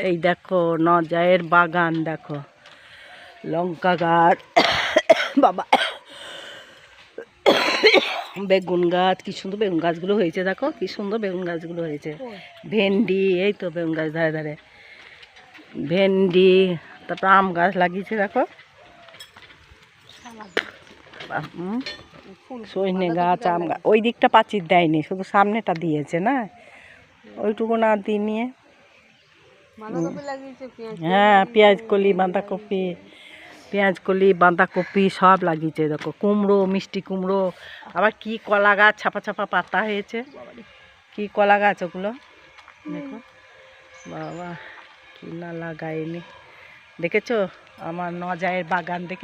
এই দেখো নজায়ের বাগান, দেখো লঙ্কা গাছ, বাবা বেগুন গাছ, কি সুন্দর বেগুন গাছগুলো হয়েছে, দেখো কি সুন্দর বেগুন গাছগুলো হয়েছে। ভেন্ডি, এই তো বেগুন গাছ ধারে ধারে ভেন্ডি, তারপর আম গাছ লাগিয়েছে দেখো, সজনে গাছ, আম গাছ। ওই দিকটা প্রাচীর দেয়নি, শুধু সামনেটা দিয়েছে না, ওইটুকু না দিয়ে নিয়ে। হ্যাঁ, পেঁয়াজ কলি, বাঁধাকপি, পেঁয়াজ কলি, বাঁধাকপি সব লাগিয়েছে দেখো। কুমড়ো, মিষ্টি কুমড়ো, আবার কি কলা গাছ ছাপা ছাপা পাতা হয়েছে। কি কলা গাছ ওগুলো দেখো, বাবা কি না লাগায়নি। দেখেছো আমার নজায়ের বাগান দেখে?